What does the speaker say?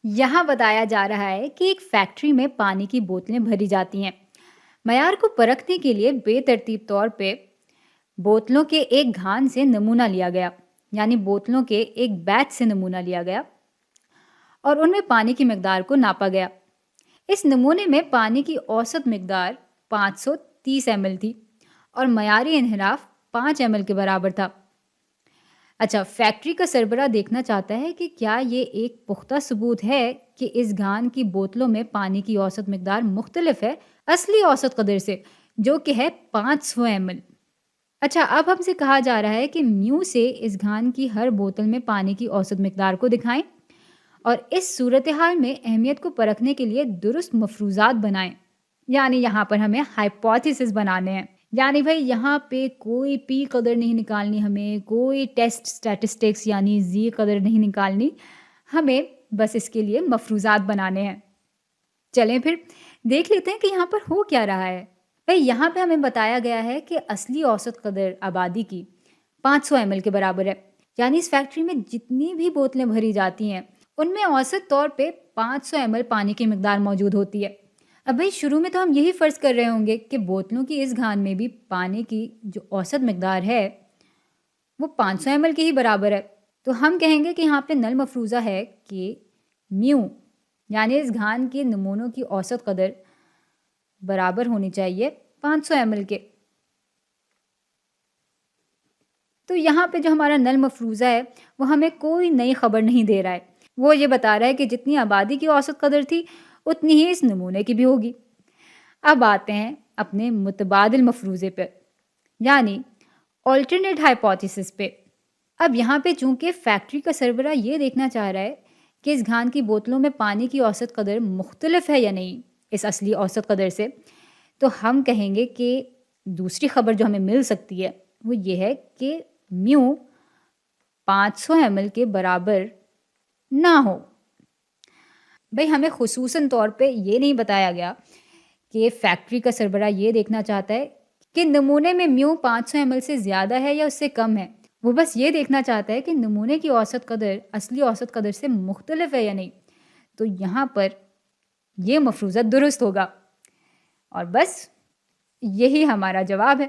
یہاں بتایا جا رہا ہے کہ ایک فیکٹری میں پانی کی بوتلیں بھری جاتی ہیں۔ معیار کو پرکھنے کے لیے بے ترتیب طور پہ بوتلوں کے ایک گھان سے نمونہ لیا گیا، یعنی بوتلوں کے ایک بیچ سے نمونہ لیا گیا اور ان میں پانی کی مقدار کو ناپا گیا۔ اس نمونے میں پانی کی اوسط مقدار 530 ایم ایل تھی اور معیاری انحراف 5 ایم ایل کے برابر تھا۔ اچھا، فیکٹری کا سربراہ دیکھنا چاہتا ہے کہ کیا یہ ایک پختہ ثبوت ہے کہ اس گھان کی بوتلوں میں پانی کی اوسط مقدار مختلف ہے اصلی اوسط قدر سے، جو کہ ہے 500 ایم ایل۔ اچھا، اب ہم سے کہا جا رہا ہے کہ میو سے اس گھان کی ہر بوتل میں پانی کی اوسط مقدار کو دکھائیں اور اس صورتحال میں اہمیت کو پرکھنے کے لیے درست مفروضات بنائیں۔ یعنی یہاں پر ہمیں ہائپوتھیسس بنانے ہیں، یعنی بھائی یہاں پہ کوئی پی قدر نہیں نکالنی، ہمیں کوئی ٹیسٹ سٹیٹسٹکس یعنی زی قدر نہیں نکالنی، ہمیں بس اس کے لیے مفروضات بنانے ہیں۔ چلیں پھر دیکھ لیتے ہیں کہ یہاں پر ہو کیا رہا ہے۔ بھائی یہاں پہ ہمیں بتایا گیا ہے کہ اصلی اوسط قدر آبادی کی 500 ایم ایل کے برابر ہے، یعنی اس فیکٹری میں جتنی بھی بوتلیں بھری جاتی ہیں ان میں اوسط طور پہ 500 ایم ایل پانی کی مقدار موجود ہوتی ہے۔ اب بھائی شروع میں تو ہم یہی فرض کر رہے ہوں گے کہ بوتلوں کی اس گھان میں بھی پانی کی جو اوسط مقدار ہے وہ 500 ایم ایل کے ہی برابر ہے، تو ہم کہیں گے کہ یہاں پہ نل مفروضہ ہے کہ میو یعنی اس گھان کے نمونوں کی اوسط قدر برابر ہونی چاہیے 500 ایم ایل کے۔ تو یہاں پہ جو ہمارا نل مفروضہ ہے وہ ہمیں کوئی نئی خبر نہیں دے رہا ہے، وہ یہ بتا رہا ہے کہ جتنی آبادی کی اوسط قدر تھی اتنی ہی اس نمونے کی بھی ہوگی۔ اب آتے ہیں اپنے متبادل مفروضے پہ، یعنی آلٹرنیٹ ہائپوتھیسس پہ۔ اب یہاں پہ چونکہ فیکٹری کا سربراہ یہ دیکھنا چاہ رہا ہے کہ اس گھان کی بوتلوں میں پانی کی اوسط قدر مختلف ہے یا نہیں اس اصلی اوسط قدر سے، تو ہم کہیں گے کہ دوسری خبر جو ہمیں مل سکتی ہے وہ یہ ہے کہ میو 500 ایم ایل کے برابر نہ ہو۔ بھئی ہمیں خصوصاً طور پہ یہ نہیں بتایا گیا کہ فیکٹری کا سربراہ یہ دیکھنا چاہتا ہے کہ نمونے میں میو 500 ایم ایل سے زیادہ ہے یا اس سے کم ہے، وہ بس یہ دیکھنا چاہتا ہے کہ نمونے کی اوسط قدر اصلی اوسط قدر سے مختلف ہے یا نہیں۔ تو یہاں پر یہ مفروضہ درست ہوگا اور بس یہی ہمارا جواب ہے۔